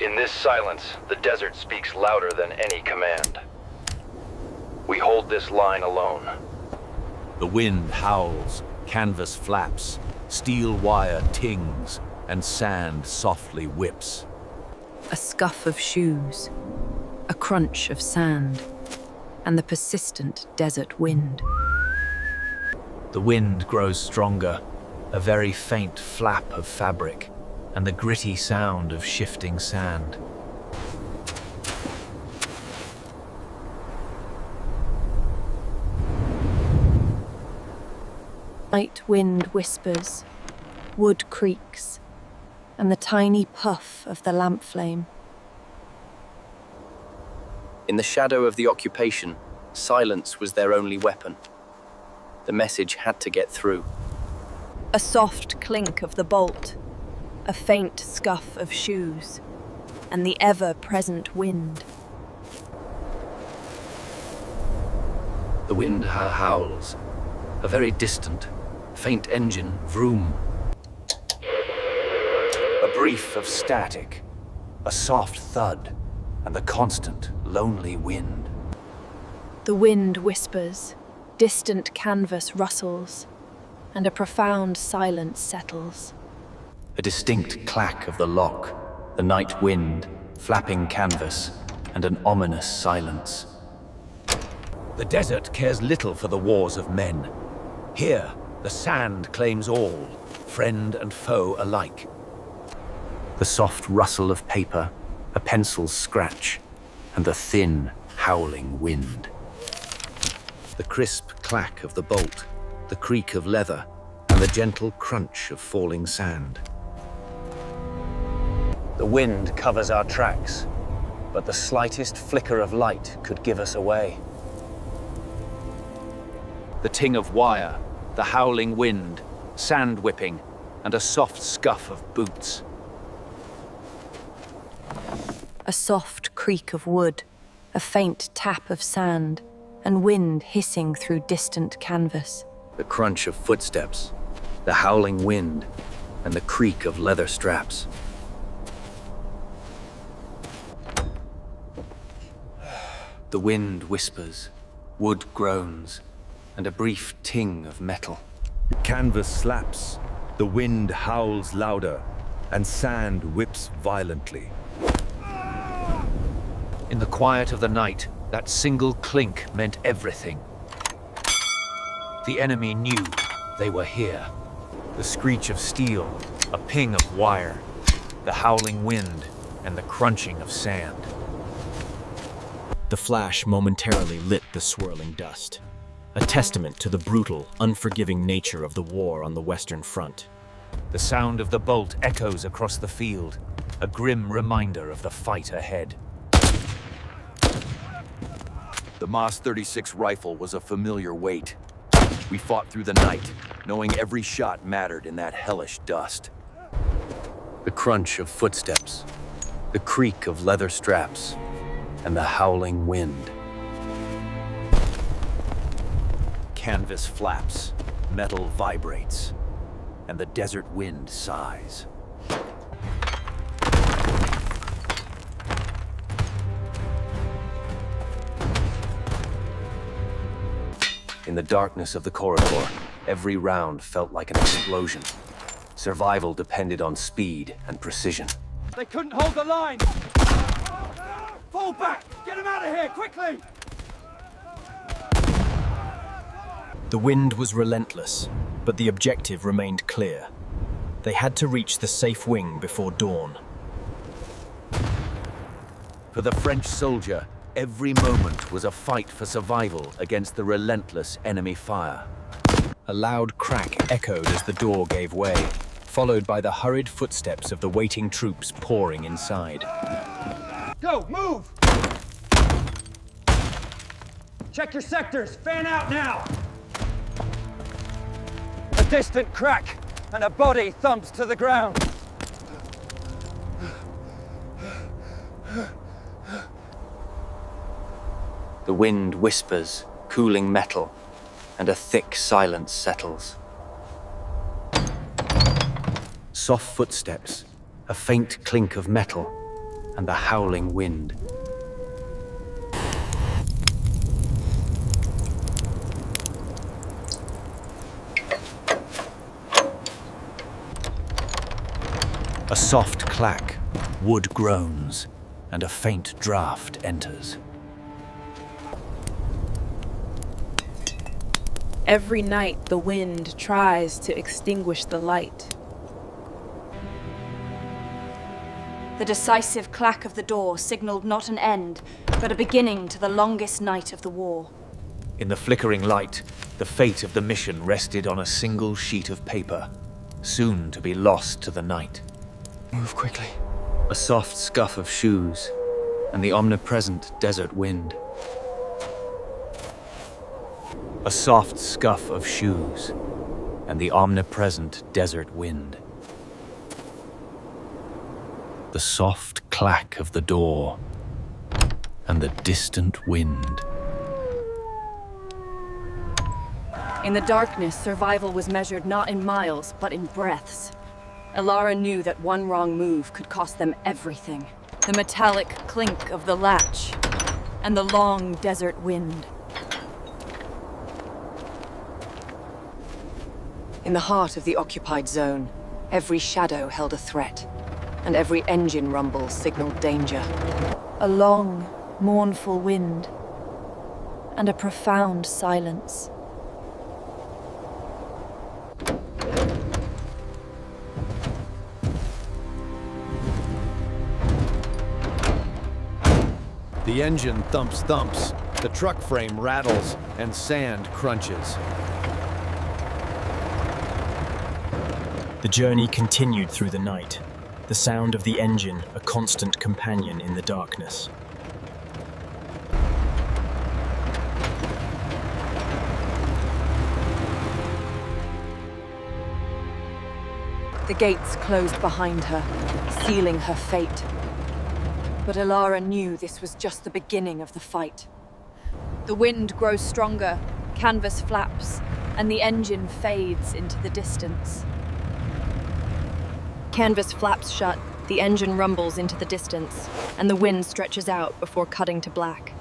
In this silence, the desert speaks louder than any command. We hold this line alone. The wind howls, canvas flaps, steel wire tings, and sand softly whips. A scuff of shoes, a crunch of sand, and the persistent desert wind. The wind grows stronger, a very faint flap of fabric, and the gritty sound of shifting sand. Night wind whispers, wood creaks, and the tiny puff of the lamp flame. In the shadow of the occupation, silence was their only weapon. The message had to get through. A soft clink of the bolt, a faint scuff of shoes, and the ever-present wind. The wind howls, a very distant, faint engine vroom. A brief of static, a soft thud, and the constant, lonely wind. The wind whispers, distant canvas rustles, and a profound silence settles. A distinct clack of the lock, the night wind, flapping canvas, and an ominous silence. The desert cares little for the wars of men. Here, the sand claims all, friend and foe alike. The soft rustle of paper, a pencil's scratch, and the thin, howling wind. The crisp clack of the bolt, the creak of leather, and the gentle crunch of falling sand. The wind covers our tracks, but the slightest flicker of light could give us away. The ting of wire, the howling wind, sand whipping, and a soft scuff of boots. A soft creak of wood, a faint tap of sand, and wind hissing through distant canvas. The crunch of footsteps, the howling wind, and the creak of leather straps. The wind whispers, wood groans, and a brief ting of metal. Canvas slaps, the wind howls louder, and sand whips violently. In the quiet of the night, that single clink meant everything. The enemy knew they were here. The screech of steel, a ping of wire, the howling wind, and the crunching of sand. The flash momentarily lit the swirling dust, a testament to the brutal, unforgiving nature of the war on the Western Front. The sound of the bolt echoes across the field, a grim reminder of the fight ahead. The Mas 36 rifle was a familiar weight. We fought through the night, knowing every shot mattered in that hellish dust. The crunch of footsteps, the creak of leather straps, and the howling wind. Canvas flaps, metal vibrates, and the desert wind sighs. In the darkness of the corridor, every round felt like an explosion. Survival depended on speed and precision. They couldn't hold the line! Fall back! Get him out of here, quickly! The wind was relentless, but the objective remained clear. They had to reach the safe wing before dawn. For the French soldier, every moment was a fight for survival against the relentless enemy fire. A loud crack echoed as the door gave way, followed by the hurried footsteps of the waiting troops pouring inside. Go, move! Check your sectors, fan out now! A distant crack, and a body thumps to the ground. The wind whispers, cooling metal, and a thick silence settles. Soft footsteps, a faint clink of metal, and the howling wind. A soft clack, wood groans, and a faint draught enters. Every night the wind tries to extinguish the light. The decisive clack of the door signaled not an end, but a beginning to the longest night of the war. In the flickering light, the fate of the mission rested on a single sheet of paper, soon to be lost to the night. Move quickly. A soft scuff of shoes, and the omnipresent desert wind. A soft scuff of shoes, and the omnipresent desert wind. The soft clack of the door, and the distant wind. In the darkness, survival was measured not in miles, but in breaths. Elara knew that one wrong move could cost them everything. The metallic clink of the latch, and the long desert wind. In the heart of the occupied zone, every shadow held a threat, and every engine rumble signaled danger. A long, mournful wind, and a profound silence. The engine thumps, the truck frame rattles, and sand crunches. The journey continued through the night, the sound of the engine a constant companion in the darkness. The gates closed behind her, sealing her fate. But Elara knew this was just the beginning of the fight. The wind grows stronger, canvas flaps, and the engine fades into the distance. Canvas flaps shut, the engine rumbles into the distance, and the wind stretches out before cutting to black.